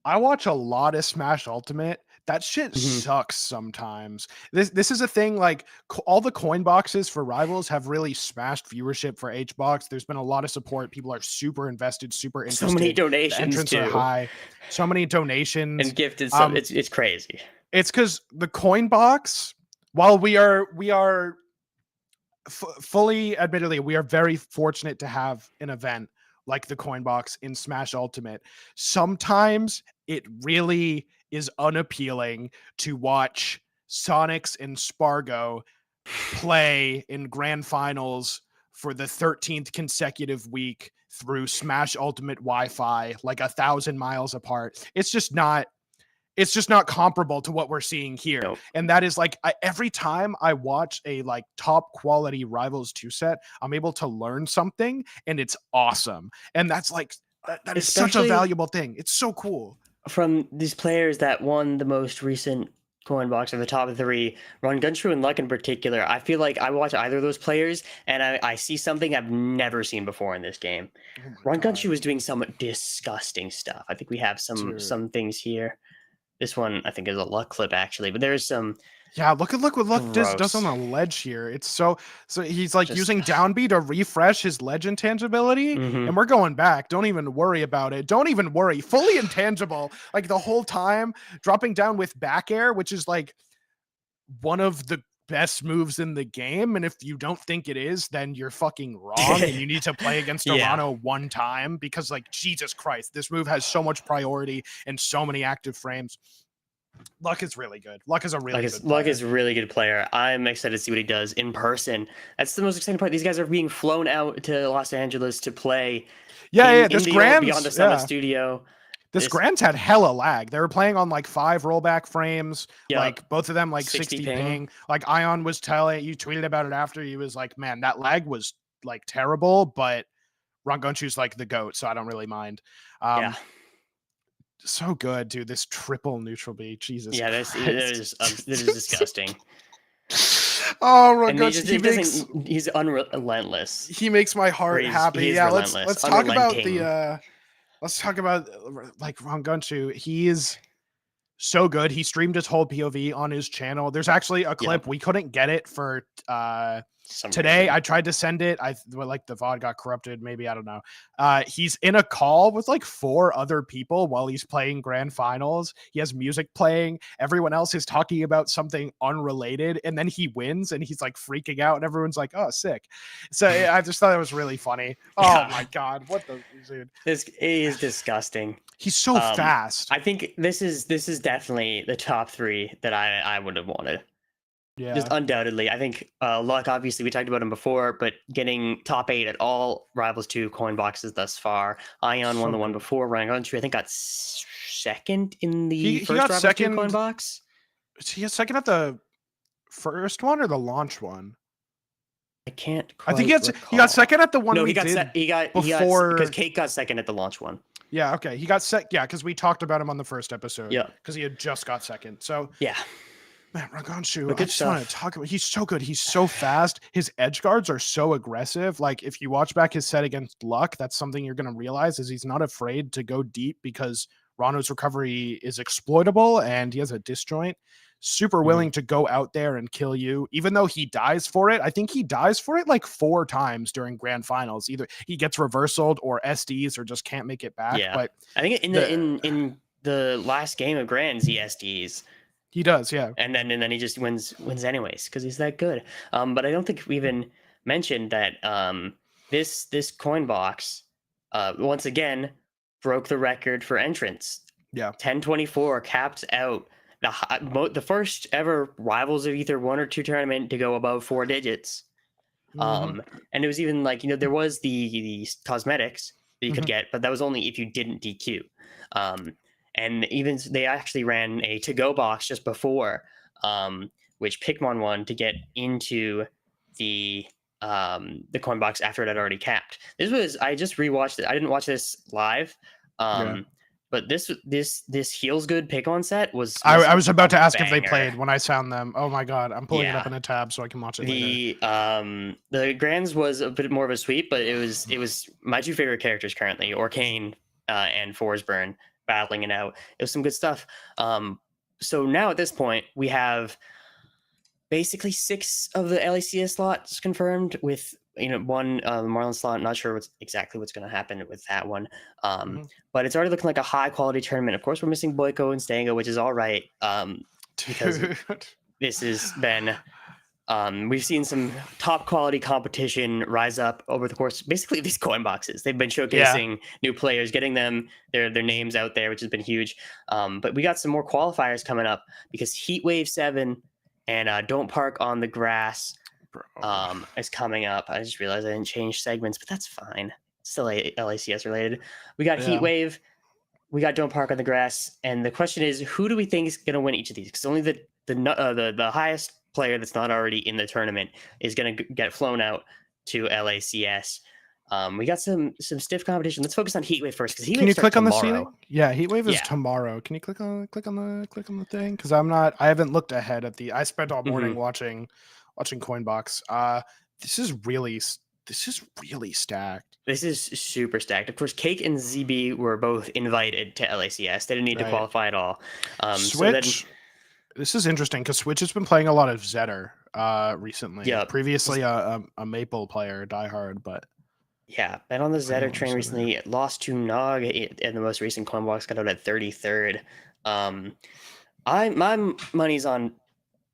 I watch a lot of Smash Ultimate. That shit sucks sometimes. This is a thing, all the coin boxes for Rivals have really smashed viewership for HBox. There's been a lot of support. People are super invested, super interested. So many donations the entrants are high. So many donations. And gifted stuff. It's crazy. It's because the coin box, while we are fully, admittedly, we are very fortunate to have an event like the coin box in Smash Ultimate. Sometimes it really is unappealing to watch Sonics and Spargo play in grand finals for the 13th consecutive week through Smash Ultimate Wi-Fi, 1,000 miles apart. It's just not comparable to what we're seeing here. Nope. And that is every time I watch a top quality Rivals 2 set, I'm able to learn something, and it's awesome. And that's that is such a valuable thing. It's so cool. From these players that won the most recent COINBOX of the top 3, Ron Gunshu and Luck in particular, I feel like I watch either of those players and I see something I've never seen before in this game. Ron Gunshu is doing some disgusting stuff. I think we have some things here. This one I think is a Luck clip actually, but there's some. Yeah, look what Luck does on the ledge here. It's so he's using down B to refresh his ledge intangibility, and we're going back. Don't even worry about it. Don't even worry. Fully intangible, the whole time, dropping down with back air, which is one of the best moves in the game. And if you don't think it is, then you're fucking wrong, and you need to play against Arano one time, because Jesus Christ, this move has so much priority and so many active frames. Luck is really good. Luck is a really good player. Luck is a really good player. I'm excited to see what he does in person. That's the most exciting part. These guys are being flown out to Los Angeles to play. This Grand's beyond the Summit studio. This Grand's had hella lag. They were playing on 5 rollback frames, both of them 60 ping. Ion was telling, you tweeted about it after, he was like, man, that lag was terrible, but Rangonchu's the GOAT, so I don't really mind. So good, dude. This triple neutral B, Jesus. Yeah, this is disgusting. Oh, Rangonchu, he's unrelentless. He makes my heart happy. Yeah, let's talk about let's talk about Rangonchu. He is so good. He streamed his whole POV on his channel. There's actually a clip. We couldn't get it for today. I tried to send it. The VOD got corrupted. Maybe, I don't know. He's in a call with 4 other people while he's playing grand finals. He has music playing. Everyone else is talking about something unrelated, and then he wins and he's freaking out, and everyone's like, oh, sick. So I just thought it was really funny. Oh my god, what the dude. This is disgusting. He's so fast. I think this is definitely the top 3 that I would have wanted. Yeah, just undoubtedly. I think Luck, obviously we talked about him before, but getting top 8 at all Rivals 2 coin boxes thus far. Ion won the one before. Ryan Gunshu, I think, got second in the first Rivals 2 coin box. Is he a second at the first one or the launch one? I can't I think quite he got recall. second at the one No, we he got did he got before. because Kate got second at the launch one. Yeah, okay. He got yeah, because we talked about him on the first episode. Yeah. Because he had just got second. So Yeah. man, Raganshu, But I good just want to stuff. talk about. He's so good. He's so fast. His edge guards are so aggressive. Like if you watch back his set against Luck, that's something you're going to realize is he's not afraid to go deep because Rano's recovery is exploitable and he has a disjoint. Super willing to go out there and kill you, even though he dies for it. I think he dies for it like 4 times during grand finals. Either he gets reversaled or SDs or just can't make it back. Yeah. But I think in the last game of Grands, he SDs. he does, yeah. And then he just wins anyways because he's that good. But I don't think we even mentioned that this COINBOX once again broke the record for entrance. Yeah. 1024 capped out the first ever Rivals of Aether 1 or 2 tournament to go above 4 digits. And it was even like, there was the cosmetics that you could get, but that was only if you didn't DQ. And even they actually ran a to-go box just before, which Pikmon won to get into the COINBOX after it had already capped. I just rewatched it. I didn't watch this live. But this Heals Good Pikmon set was I was about to ask banger. if they played when I found them. Oh my god, I'm pulling it up in a tab so I can watch it later. The Grands was a bit more of a sweep, but it was my 2 favorite characters currently, Orkane and Forsburn battling it out. It was some good stuff. So now at this point we have basically 6 of the LACS slots confirmed with one Marlin slot. Not sure exactly what's going to happen with that one. But it's already looking like a high quality tournament. Of course, we're missing Boyko and Stango, which is all right. Because this has been we've seen some top quality competition rise up over the course. Basically, these COINBOXes, they've been showcasing new players, getting them their names out there, which has been huge. But we got some more qualifiers coming up because HEATWAVE 7 and Don't Park on the Grass is coming up. I just realized I didn't change segments, but that's fine. It's still LACS related. We got HEATWAVE, we got Don't Park on the Grass, and the question is, who do we think is going to win each of these? Because only the highest player that's not already in the tournament is going to get flown out to LACS. We got some stiff competition. Let's focus on HEATWAVE first, because can you click on tomorrow. the seating? Yeah, HEATWAVE is tomorrow. Can you click on the thing? Because I haven't looked ahead at I spent all morning watching COINBOX. This is really stacked. This is super stacked. Of course, Cake and ZB were both invited to LACS. They didn't need to qualify at all. Switch. This is interesting because Switch has been playing a lot of Zetter recently. Yeah. Previously a Maple player, diehard, but been on the Zetter train recently. Lost to Nog in the most recent COINBOX, got out at 33rd. My money's on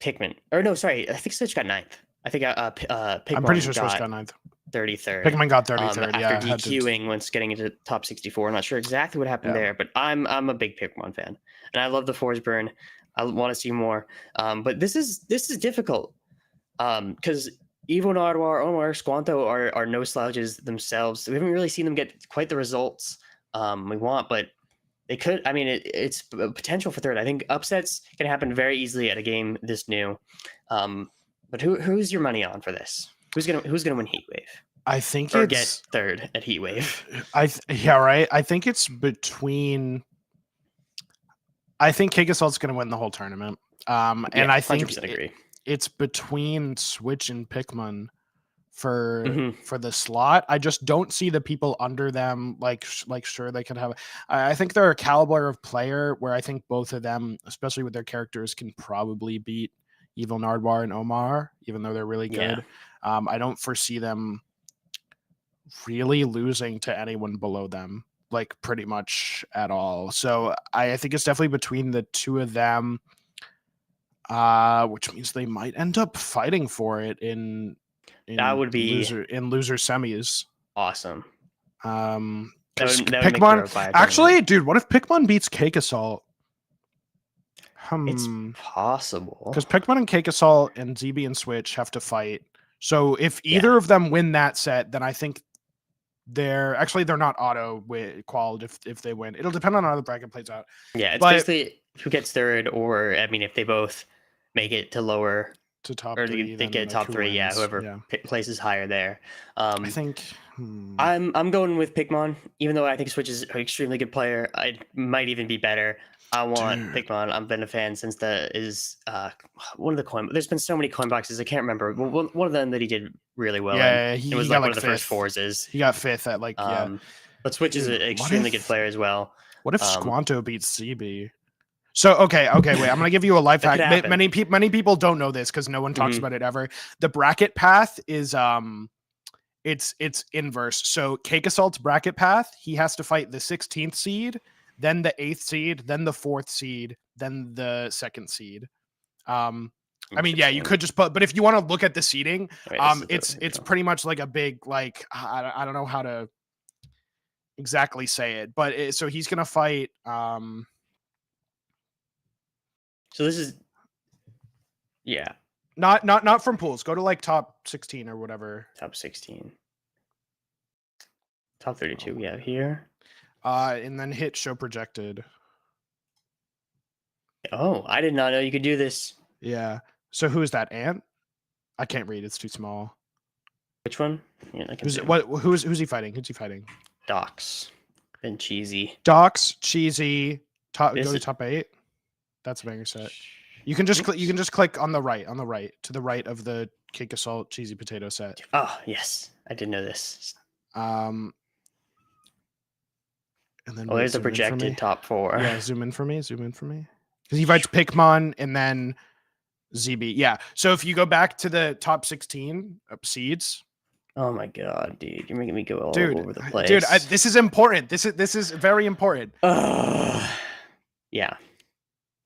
Pikmin. Or no, sorry, I think Switch got 9th. I think Pikmin I'm pretty sure Switch got 9th. 33rd. Pikmin got 33rd. After DQing once getting into top 64. I'm not sure exactly what happened there, but I'm a big Pikmin fan, and I love the Forsburn. I want to see more. But this is difficult because Evo, Nardwar, Omar, Squanto are no slouches themselves. We haven't really seen them get quite the results we want, but they could. I mean, it's a potential for 3rd. I think upsets can happen very easily at a game this new. But who's your money on for this? Who's gonna win HEATWAVE? I think or get 3rd at HEATWAVE. I think it's between. I think Kigasalt's going to win the whole tournament. And I think agree. It's between Switch and Pikmin for the slot. I just don't see the people under them like sure they could have. I think they're a caliber of player where I think both of them, especially with their characters, can probably beat Evil Nardwar and Omar, even though they're really good. I don't foresee them really losing to anyone below them, like pretty much at all. So I think it's definitely between the 2 of them, which means they might end up fighting for it in that would be loser semis. Awesome. Because Pikmin actually, dude, what if Pikmin beats Cake Assault? It's possible because Pikmin and Cake Assault and ZB and Switch have to fight. So if either of them win that set, then I think they're not auto qualified if they win. It'll depend on how the bracket plays out. Yeah, it's basically who gets 3rd, or I mean, if they both make it to lower to top or 3, they then get like top who 3. Yeah, wins? whoever Yeah, places higher there. I think. I'm going with Pikmin, even though I think Switch is an extremely good player. It might even be better. I want Dude. Pikmin. I've been a fan since the is one of the coin. There's been so many coin boxes. I can't remember. One of them that he did really well in. Yeah, It was he got like one like of the first 5th. fours is. He got 5th at like yeah. But Switch is Dude, an extremely good player as well. What if Um, Squanto beats CB? So okay, wait. I'm gonna give you a life That could hack. happen. Many people don't know this because no one talks about it ever. The bracket path is it's inverse. So Cake Assault's bracket path, he has to fight the 16th seed, then the 8th seed, then the 4th seed, then the 2nd seed. I mean, yeah, you could just put, but if you want to look at the seeding, it's pretty much like a big like I don't know how to exactly say it, but so he's gonna fight. So this is, yeah, not from pools. Go to like top 16 or whatever. top 16, top 32. We have here. And then hit show projected. Oh, I did not know you could do this. Yeah. So who is that? Ant? I can't read. It's too small. Which one? Yeah, I can who's he fighting? Who's he fighting? Docs and Cheesy. Docs, Cheesy. Go This to is- top 8. That's a banger set. You can just click. You can just click on the right, to the right of the Cake Assault Cheesy Potato set. Oh yes, I didn't know this. And then Well, there's a projected top 4. Yeah, zoom in for me. Because he fights Pikmin and then ZB. Yeah. So if you go back to the top 16 seeds. Oh my god, dude, you're making me go all over the place. Dude, this is important. This is very important. Yeah.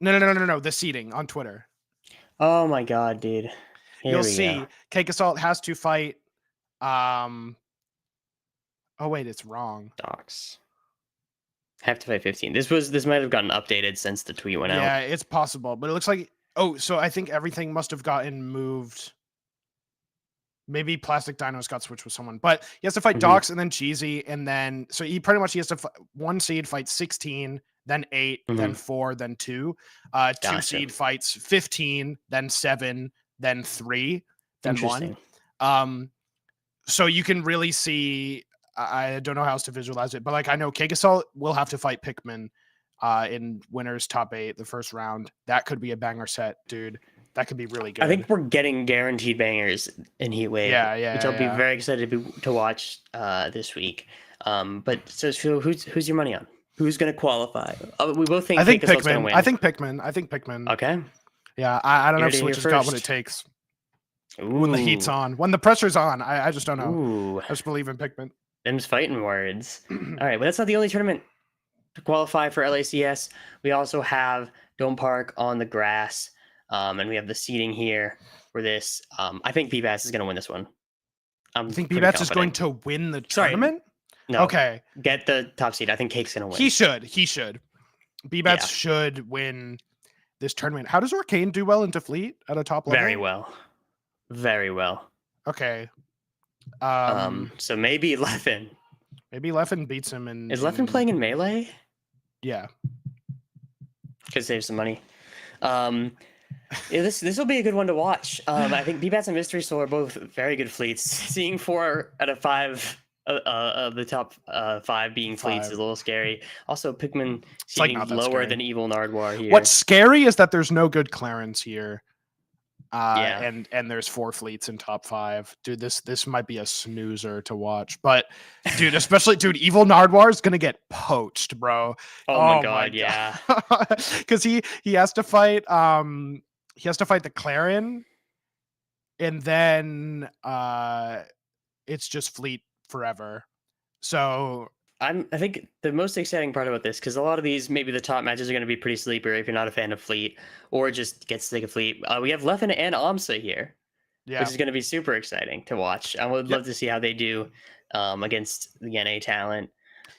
No. The seeding on Twitter. Oh my god, dude. You'll see Cake Assault has to fight. Oh wait, it's wrong. Docs. Have to fight 15. This might have gotten updated since the tweet went out. Yeah, it's possible, but it looks like so I think everything must have gotten moved. Maybe Plastic Dinos got switched with someone, but he has to fight Docs and then Cheesy, and then so he pretty much has to one seed fight 16, then 8, then 4, then 2. Two seed fights 15, then 7, then 3, then 1. So you can really see. I don't know how else to visualize it, but like I know Cake Assault will have to fight Pikmin in winners top 8 the first round. That could be a banger set, dude. That could be really good. I think we're getting guaranteed bangers in HEATWAVE, which I'll be very excited to watch this week. But so who's your money on? Who's going to qualify? We both think Pikmin. Gonna win. I think Pikmin. Okay. Yeah, I don't know if Switch has got what it takes. When the heat's on, when the pressure's on, I just don't know. I just believe in Pikmin. Them's fighting words. All right, but that's not the only tournament to qualify for LACS. We also have Dome Park on the grass, and we have the seating here for this. I think BBAS is going to win this one. I think BBAS is going to win the tournament? No. Okay. Get the top seed. I think Cake's going to win. He should. BBAS should win this tournament. How does Arcane do well into Fleet at a top level? Very well. Okay. So maybe Leffen. Maybe Leffen beats him. Is Leffen playing in Melee? Yeah. Could save some money. This will be a good one to watch. I think BBAS and Mystery Soul are both very good fleets. Seeing 4 out of 5 of the top 5 being fleets is a little scary. Also, Pikmin seeing lower than Evil Nardwar here. What's scary is that there's no good Clarence here. And there's 4 fleets in top 5. Dude, this might be a snoozer to watch. But dude, especially Evil Nardwar is gonna get poached, bro. Oh my god, yeah. Because he has to fight the Clarin, and then it's just fleet forever. So I think the most exciting part about this, because a lot of these, maybe the top matches are going to be pretty sleeper if you're not a fan of Fleet or just get sick of Fleet. We have Leffen and Amsa here, which is going to be super exciting to watch. I would love to see how they do against the NA talent,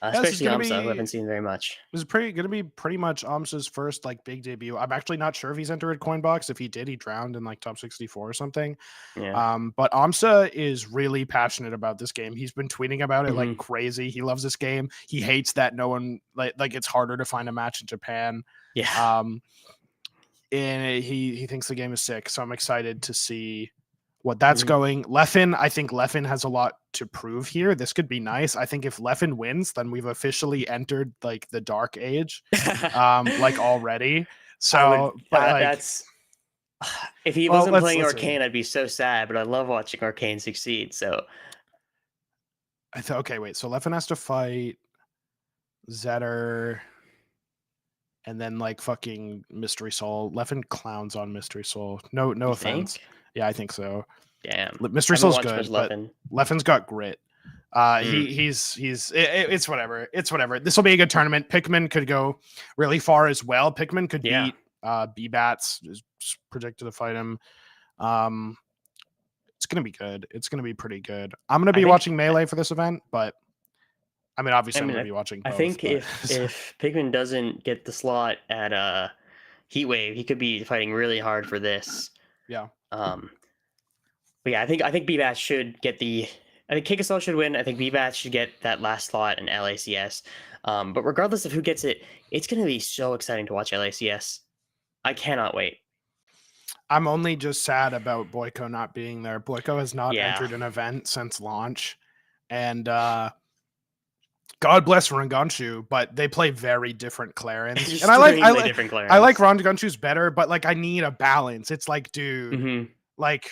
especially Amsa, who I haven't seen very much. This is going to be pretty much Amsa's first like big debut. I'm actually not sure if he's entered COINBOX. If he did, he drowned in like top 64 or something. Yeah. But Amsa is really passionate about this game. He's been tweeting about it like crazy. He loves this game. He hates that no one like it's harder to find a match in Japan. Yeah. and he thinks the game is sick. So I'm excited to see what that's going. Leffen, I think Leffen has a lot to prove here. This could be nice. I think if Leffen wins, then we've officially entered like the dark age, like already. So, that's if he wasn't playing Arcane, I'd be so sad. But I love watching Arcane succeed. So, okay, wait. So Leffen has to fight Zetter. And then like fucking Mystery Soul. Leffen clowns on Mystery Soul. No offense. Think? Yeah, I think so. Damn. Mystery Soul's good, but Leffen's got grit. It's whatever. It's whatever. This will be a good tournament. Pikmin could go really far as well. Pikmin could beat B-Bats. Is projected to fight him. It's gonna be good. It's gonna be pretty good. I'm gonna be watching Melee for this event, but I mean, obviously, I'm going to be watching both. I think if Pikmin doesn't get the slot at HEATWAVE, he could be fighting really hard for this. Yeah. But yeah, I think B-Bats should get the. I think Kikasol should win. I think B-Bats should get that last slot in LACS. But regardless of who gets it, it's going to be so exciting to watch LACS. I cannot wait. I'm only just sad about Boyko not being there. Boyko has not entered an event since launch, and God bless Ranganshu, but they play very different Clarins. And I like Ranganshu's better, but like I need a balance. It's like, dude, like,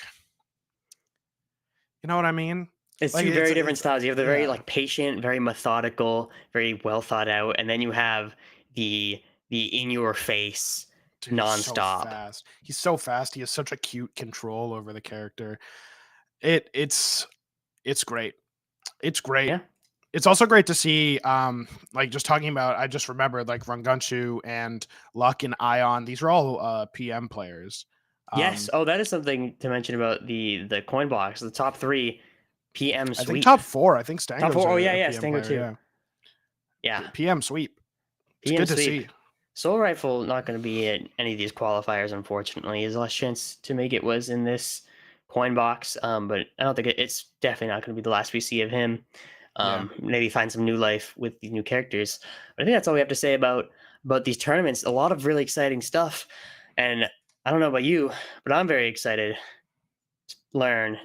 you know what I mean? It's like, two very different styles. You have the very like patient, very methodical, very well thought out, and then you have the in your face nonstop. He's so fast. He has such a cute control over the character. It's great. It's great. Yeah. It's also great to see, like just talking about, I just remembered like Ranganshu and Luck and Ion. These are all PM players. Yes. Oh, that is something to mention about the COINBOX. The top 3 PM sweep. I think top 4. I think Stango's top 4. Oh yeah, Stango too. Yeah. PM sweep. It's PM good sweep. To see. Soul Rifle not going to be in any of these qualifiers, unfortunately. His last chance to make it was in this COINBOX, but I don't think it's definitely not going to be the last we see of him. Maybe find some new life with these new characters. But I think that's all we have to say about these tournaments. A lot of really exciting stuff, and I don't know about you, but I'm very excited to learn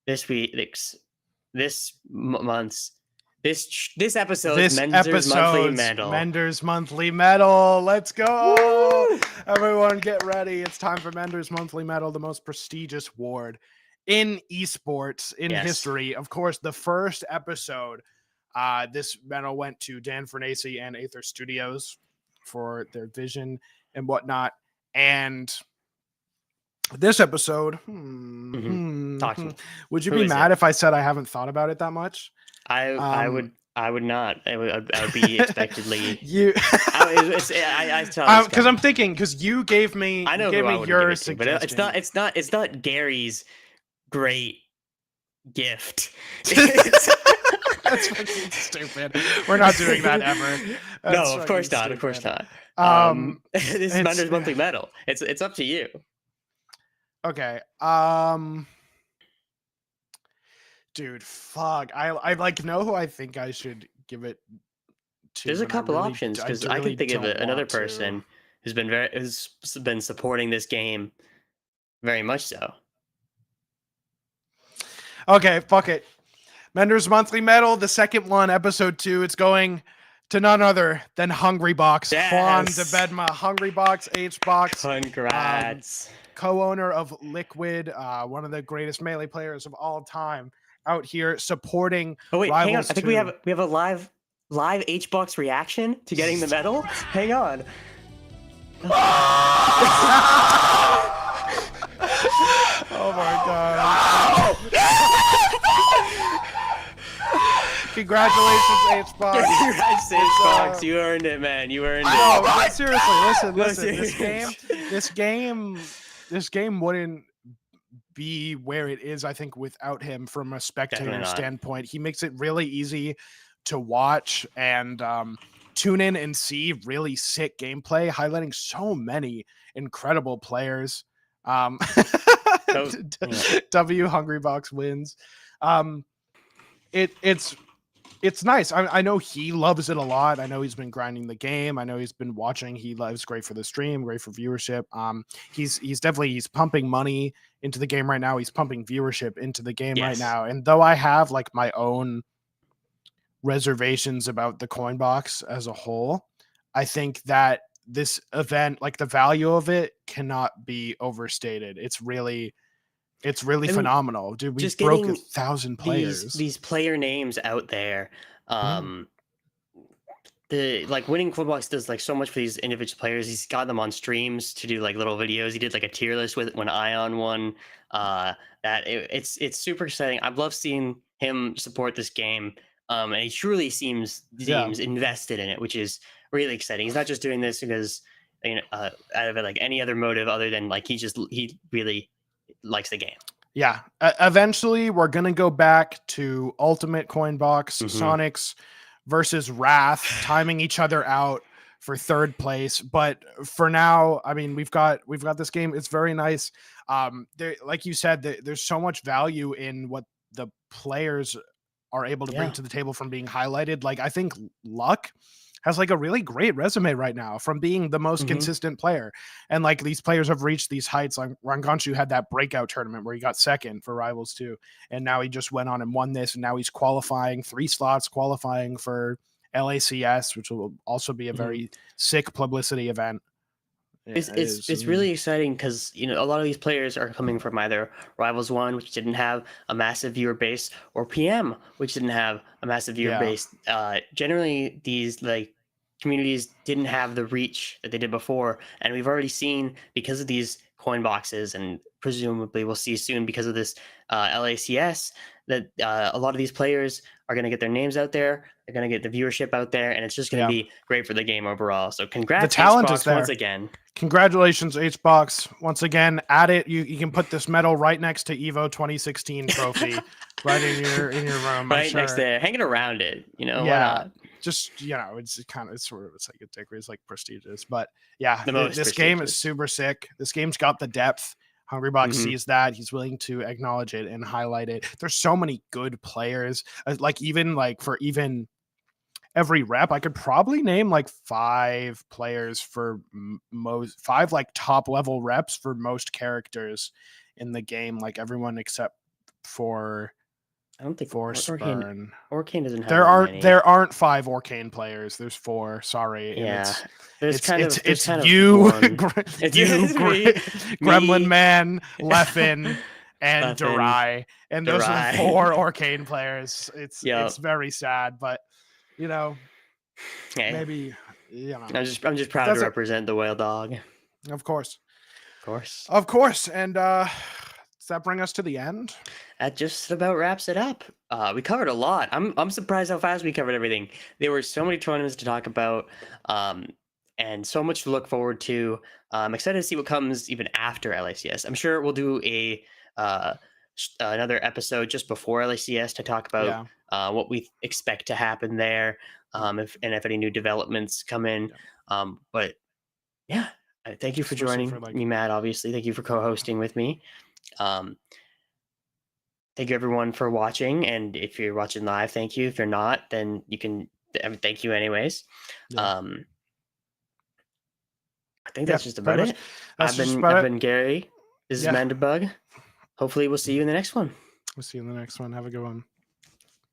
this episode's Mender's monthly medal. Mender's monthly medal. Let's go. Woo! Everyone get ready. It's time for Mender's monthly medal, the most prestigious award in esports in history. Of course, the first episode, this medal went to Dan Fernacey and Aether Studios for their vision and whatnot. And this episode, would you be mad if I said I haven't thought about it that much? I would not. I would be expectedly. Because I'm thinking, because you gave me, I know gave me your suggestion, but it's not Gary's great gift. That's fucking stupid. We're not doing that ever. No, of course not. Of course not. This is Mender's monthly medal. It's up to you. Okay. Dude, fuck. I like know who I think I should give it to. There's a couple options, because I can think of another person who's been supporting this game very much so. Okay, fuck it. Mender's monthly medal, the second one, episode 2. It's going to none other than Hungrybox. Yes. Juan de Bedma, Hungrybox, HBox. Congrats. Co-owner of Liquid, one of the greatest Melee players of all time, out here supporting. Oh wait, Rivals hang on. I think we have a live HBox reaction to getting the medal. Hang on. Oh my god. Congratulations, HBox. Congrats, HBox. You earned it, man. You earned it. Oh, seriously, listen. This game wouldn't be where it is, I think, without him from a spectator standpoint. He makes it really easy to watch and tune in and see really sick gameplay, highlighting so many incredible players. W Hungrybox wins. It's it's nice. I know he loves it a lot. I know he's been grinding the game. I know he's been watching. He loves great for the stream, great for viewership. He's definitely pumping money into the game right now. He's pumping viewership into the game right Yes. now. And though I have like my own reservations about the COINBOX as a whole, I think that this event, like the value of it, cannot be overstated. It's really phenomenal, dude. We just broke getting 1,000 players. These player names out there. Mm. The like winning COINBOX does like so much for these individual players. He's got them on streams to do like little videos. He did like a tier list with when Ion won. It's super exciting. I've loved seeing him support this game. And he truly seems invested in it, which is really exciting. He's not just doing this because out of like any other motive other than like he really likes the game. Yeah. Eventually, we're gonna go back to Ultimate COINBOX, Sonics versus Wrath, timing each other out for third place. But for now, I mean, we've got this game. It's very nice. Like you said, there's so much value in what the players are able to bring to the table from being highlighted. Like I think Luck has like a really great resume right now from being the most consistent player. And like these players have reached these heights. Like Ranganshu had that breakout tournament where he got second for Rivals 2. And now he just went on and won this. And now he's qualifying 3 slots, qualifying for LACS, which will also be a very sick publicity event. It's really exciting because a lot of these players are coming from either Rivals 1, which didn't have a massive viewer base, or PM, which didn't have a massive viewer base. Generally, these like communities didn't have the reach that they did before, and we've already seen because of these coin boxes, and presumably we'll see soon because of this LACS, that a lot of these players are going to get their names out there. They're going to get the viewership out there, and it's just going to be great for the game overall. So congrats, the talent HBox, is there once again. Congratulations, HBox. Once again, add it. You can put this medal right next to Evo 2016 trophy, right in your room. Right next there, hang it around it. Yeah, why not? Just it's sort of like a degree, it's like prestigious, but yeah, this game is super sick. This game's got the depth. Hungrybox sees that. He's willing to acknowledge it and highlight it. There's so many good players. Like even for every rep, I could probably name like 5 players for most 5 like top level reps for most characters in the game. Like everyone except for I don't think Spurn. Orcane doesn't have there aren't 5 Orcane players. There's 4. Sorry. Yeah. It's you, Gremlin Man, Leffen, and Durai. And those are 4 Orcane players. It's very sad, but maybe I'm just proud to represent the whale dog. Of course. And does that bring us to the end? That just about wraps it up. We covered a lot. I'm surprised how fast we covered everything. There were so many tournaments to talk about, and so much to look forward to. I'm excited to see what comes even after LACS. I'm sure we'll do another episode just before LACS to talk about what we expect to happen there, if any new developments come in. But yeah, thank you for joining me, Matt. Obviously, thank you for co-hosting with me. Thank you everyone for watching, and if you're watching live, thank you. If you're not, then you can thank you anyways. I think that's just about it. I've been Gary. This is Manderbug. Hopefully we'll see you in the next one. We'll see you in the next one. Have a good one.